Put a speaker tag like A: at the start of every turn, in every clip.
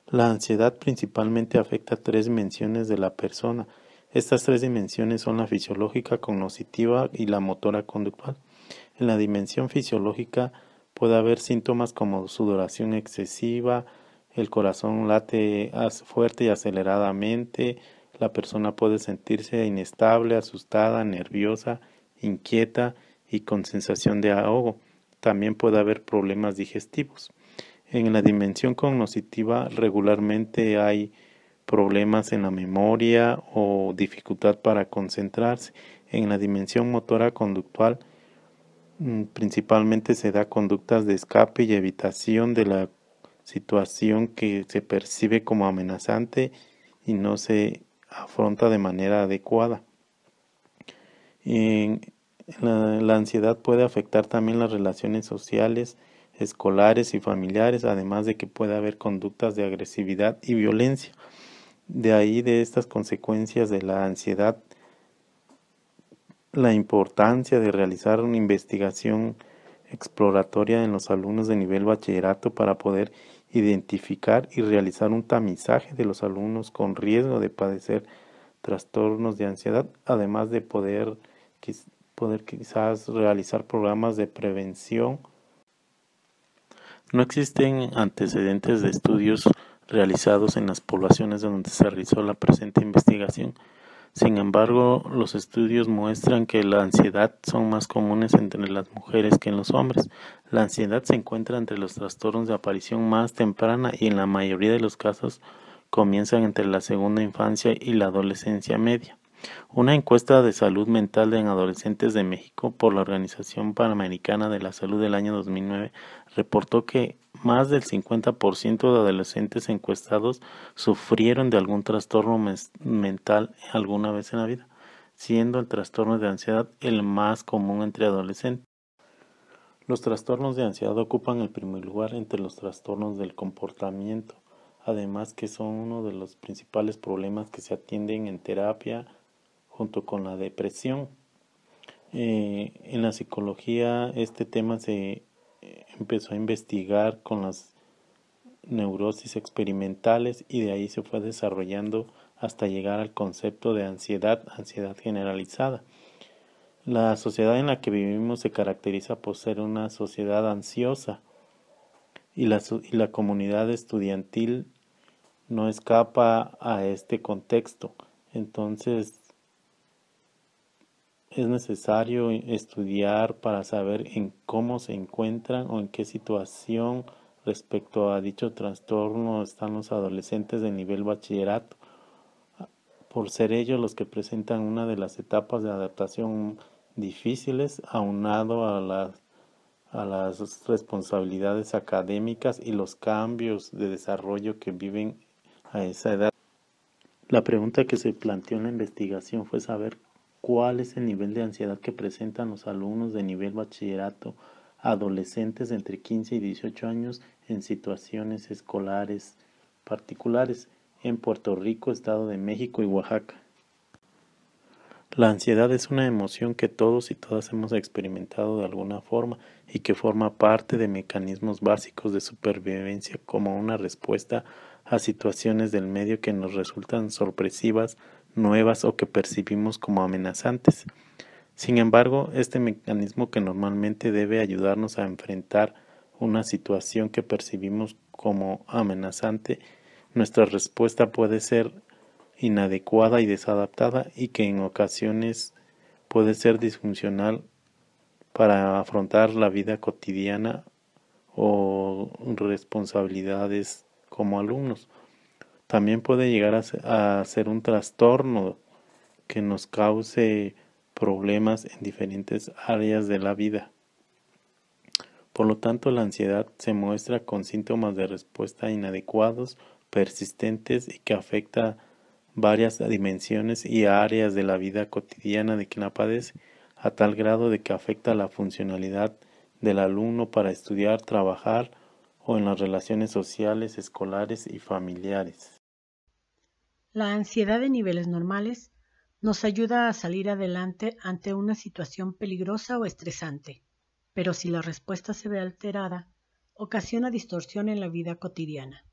A: La ansiedad principalmente afecta tres dimensiones de la persona. Estas tres dimensiones son la fisiológica, cognitiva y la motora conductual. En la dimensión fisiológica puede haber síntomas como sudoración excesiva, el corazón late fuerte y aceleradamente, la persona puede sentirse inestable, asustada, nerviosa, inquieta y con sensación de ahogo. También puede haber problemas digestivos. En la dimensión cognitiva regularmente hay problemas en la memoria o dificultad para concentrarse. En la dimensión motora conductual principalmente se da conductas de escape y evitación de la situación que se percibe como amenazante y no se afronta de manera adecuada. La ansiedad puede afectar también las relaciones sociales, escolares y familiares, además de que puede haber conductas de agresividad y violencia. De ahí, de estas consecuencias de la ansiedad, la importancia de realizar una investigación exploratoria en los alumnos de nivel bachillerato para poder identificar y realizar un tamizaje de los alumnos con riesgo de padecer trastornos de ansiedad, además de poder quizás realizar programas de prevención. No existen antecedentes de estudios realizados en las poblaciones donde se realizó la presente investigación. Sin embargo, los estudios muestran que la ansiedad son más comunes entre las mujeres que en los hombres. La ansiedad se encuentra entre los trastornos de aparición más temprana y en la mayoría de los casos comienzan entre la segunda infancia y la adolescencia media. Una encuesta de salud mental en adolescentes de México por la Organización Panamericana de la Salud del año 2009 reportó que más del 50% de adolescentes encuestados sufrieron de algún trastorno mental alguna vez en la vida, siendo el trastorno de ansiedad el más común entre adolescentes. Los trastornos de ansiedad ocupan el primer lugar entre los trastornos del comportamiento, además que son uno de los principales problemas que se atienden en terapia junto con la depresión. En la psicología este tema se empezó a investigar con las neurosis experimentales y de ahí se fue desarrollando hasta llegar al concepto de ansiedad generalizada. La sociedad en la que vivimos se caracteriza por ser una sociedad ansiosa y la comunidad estudiantil no escapa a este contexto. Entonces, es necesario estudiar para saber en cómo se encuentran o en qué situación respecto a dicho trastorno están los adolescentes de nivel bachillerato, por ser ellos los que presentan una de las etapas de adaptación difíciles, aunado a las responsabilidades académicas y los cambios de desarrollo que viven a esa edad. La pregunta que se planteó en la investigación fue saber cuál es el nivel de ansiedad que presentan los alumnos de nivel bachillerato adolescentes entre 15 y 18 años en situaciones escolares particulares en Puerto Rico, Estado de México y Oaxaca. La ansiedad es una emoción que todos y todas hemos experimentado de alguna forma y que forma parte de mecanismos básicos de supervivencia como una respuesta a situaciones del medio que nos resultan sorpresivas, nuevas o que percibimos como amenazantes. Sin embargo, este mecanismo que normalmente debe ayudarnos a enfrentar una situación que percibimos como amenazante, nuestra respuesta puede ser inadecuada y desadaptada y que en ocasiones puede ser disfuncional para afrontar la vida cotidiana o responsabilidades como alumnos. También puede llegar a ser un trastorno que nos cause problemas en diferentes áreas de la vida. Por lo tanto, la ansiedad se muestra con síntomas de respuesta inadecuados, persistentes y que afecta varias dimensiones y áreas de la vida cotidiana de quien la padece, a tal grado de que afecta la funcionalidad del alumno para estudiar, trabajar o en las relaciones sociales, escolares y familiares.
B: La ansiedad de niveles normales nos ayuda a salir adelante ante una situación peligrosa o estresante, pero si la respuesta se ve alterada, ocasiona distorsión en la vida cotidiana.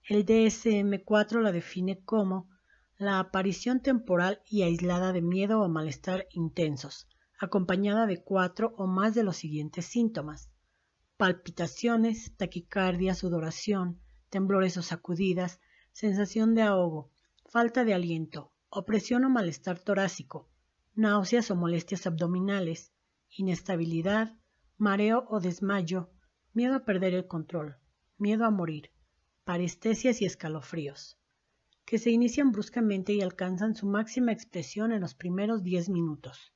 B: El DSM-4 la define como la aparición temporal y aislada de miedo o malestar intensos, acompañada de 4 o más de los siguientes síntomas: palpitaciones, taquicardia, sudoración, temblores o sacudidas, sensación de ahogo, falta de aliento, opresión o malestar torácico, náuseas o molestias abdominales, inestabilidad, mareo o desmayo, miedo a perder el control, miedo a morir, parestesias y escalofríos, que se inician bruscamente y alcanzan su máxima expresión en los primeros 10 minutos.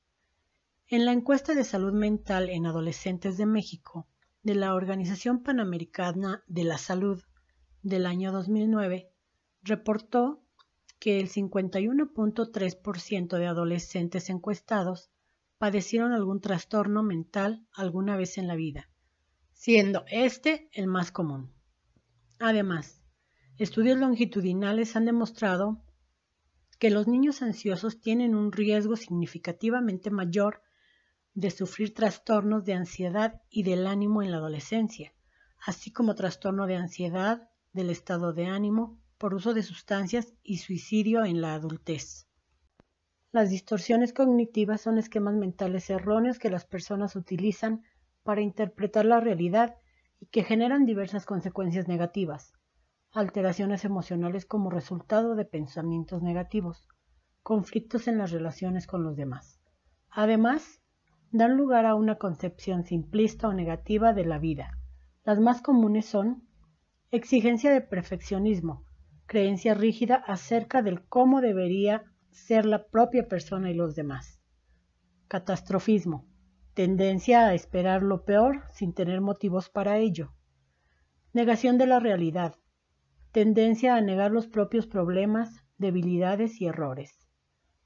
B: En la encuesta de salud mental en adolescentes de México, de la Organización Panamericana de la Salud del año 2009, reportó que el 51.3% de adolescentes encuestados padecieron algún trastorno mental alguna vez en la vida, siendo este el más común. Además, estudios longitudinales han demostrado que los niños ansiosos tienen un riesgo significativamente mayor de sufrir trastornos de ansiedad y del ánimo en la adolescencia, así como trastorno de ansiedad, del estado de ánimo, por uso de sustancias y suicidio en la adultez. Las distorsiones cognitivas son esquemas mentales erróneos que las personas utilizan para interpretar la realidad y que generan diversas consecuencias negativas: alteraciones emocionales como resultado de pensamientos negativos, conflictos en las relaciones con los demás. Además, dan lugar a una concepción simplista o negativa de la vida. Las más comunes son exigencia de perfeccionismo, creencia rígida acerca del cómo debería ser la propia persona y los demás. Catastrofismo, tendencia a esperar lo peor sin tener motivos para ello. Negación de la realidad, tendencia a negar los propios problemas, debilidades y errores.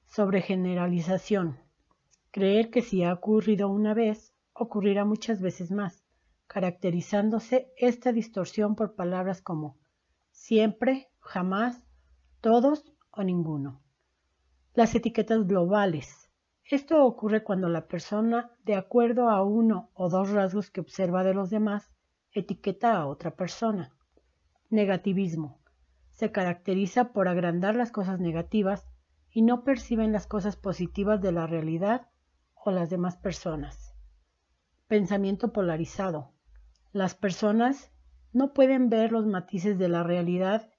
B: Sobregeneralización, creer que si ha ocurrido una vez, ocurrirá muchas veces más, caracterizándose esta distorsión por palabras como siempre, jamás, todos o ninguno. Las etiquetas globales. Esto ocurre cuando la persona, de acuerdo a uno o dos rasgos que observa de los demás, etiqueta a otra persona. Negativismo. Se caracteriza por agrandar las cosas negativas y no perciben las cosas positivas de la realidad o las demás personas. Pensamiento polarizado. Las personas no pueden ver los matices de la realidad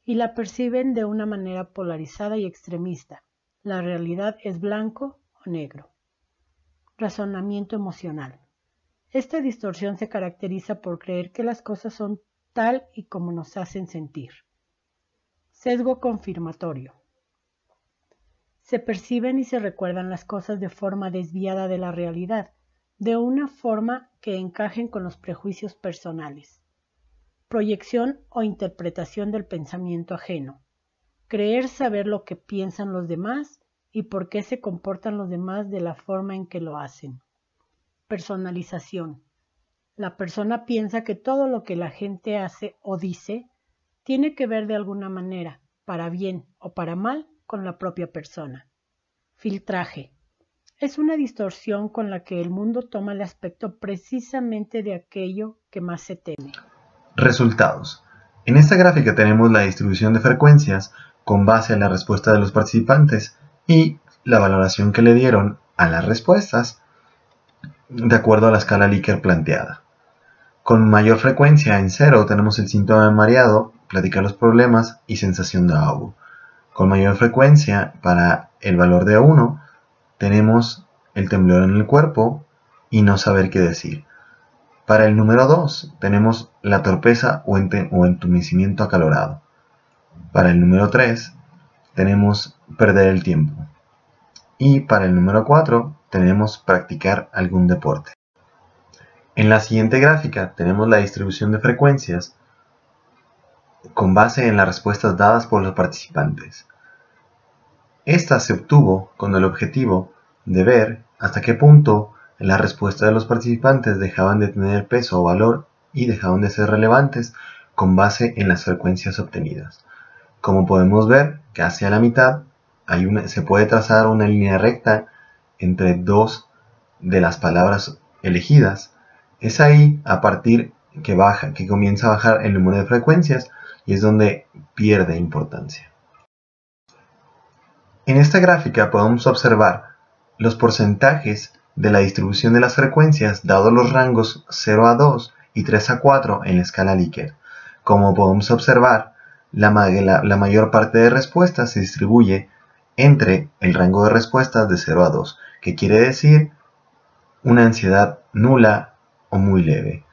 B: y la perciben de una manera polarizada y extremista. La realidad es blanco o negro. Razonamiento emocional. Esta distorsión se caracteriza por creer que las cosas son tal y como nos hacen sentir. Sesgo confirmatorio. Se perciben y se recuerdan las cosas de forma desviada de la realidad, de una forma que encajen con los prejuicios personales. Proyección o interpretación del pensamiento ajeno. Creer saber lo que piensan los demás y por qué se comportan los demás de la forma en que lo hacen. Personalización. La persona piensa que todo lo que la gente hace o dice tiene que ver de alguna manera, para bien o para mal, con la propia persona. Filtraje. Es una distorsión con la que el mundo toma el aspecto precisamente de aquello que más se teme.
C: Resultados. En esta gráfica tenemos la distribución de frecuencias con base en la respuesta de los participantes y la valoración que le dieron a las respuestas de acuerdo a la escala Likert planteada. Con mayor frecuencia en 0 tenemos el síntoma de mareado, platicar los problemas y sensación de ahogo. Con mayor frecuencia para el valor de 1 tenemos el temblor en el cuerpo y no saber qué decir. Para el número 2 tenemos la torpeza o entumecimiento acalorado. Para el número 3 tenemos perder el tiempo. Y para el número 4 tenemos practicar algún deporte. En la siguiente gráfica tenemos la distribución de frecuencias con base en las respuestas dadas por los participantes. Esta se obtuvo con el objetivo de ver hasta qué punto las respuestas de los participantes dejaban de tener peso o valor y dejaban de ser relevantes con base en las frecuencias obtenidas. Como podemos ver, casi a la mitad se puede trazar una línea recta entre dos de las palabras elegidas. Es ahí, a partir que comienza a bajar el número de frecuencias, y es donde pierde importancia. En esta gráfica podemos observar los porcentajes de la distribución de las frecuencias dados los rangos 0 a 2 y 3 a 4 en la escala Likert. Como podemos observar, la mayor parte de respuestas se distribuye entre el rango de respuestas de 0 a 2, que quiere decir una ansiedad nula o muy leve,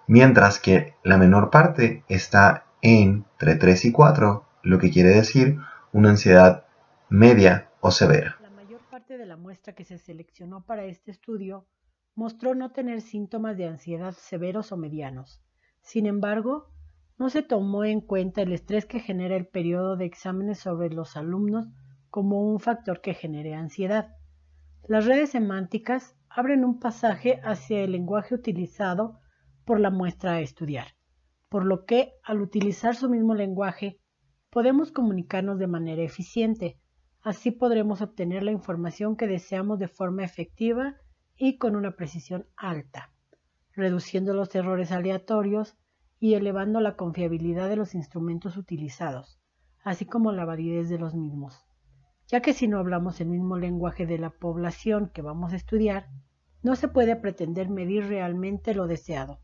C: mientras que la menor parte está entre 3 y 4, lo que quiere decir una ansiedad media o severa.
B: La mayor parte de la muestra que se seleccionó para este estudio mostró no tener síntomas de ansiedad severos o medianos. Sin embargo, no se tomó en cuenta el estrés que genera el periodo de exámenes sobre los alumnos como un factor que genere ansiedad. Las redes semánticas abren un pasaje hacia el lenguaje utilizado por la muestra a estudiar, por lo que, al utilizar su mismo lenguaje, podemos comunicarnos de manera eficiente. Así podremos obtener la información que deseamos de forma efectiva y con una precisión alta, reduciendo los errores aleatorios y elevando la confiabilidad de los instrumentos utilizados, así como la validez de los mismos, ya que si no hablamos el mismo lenguaje de la población que vamos a estudiar, no se puede pretender medir realmente lo deseado.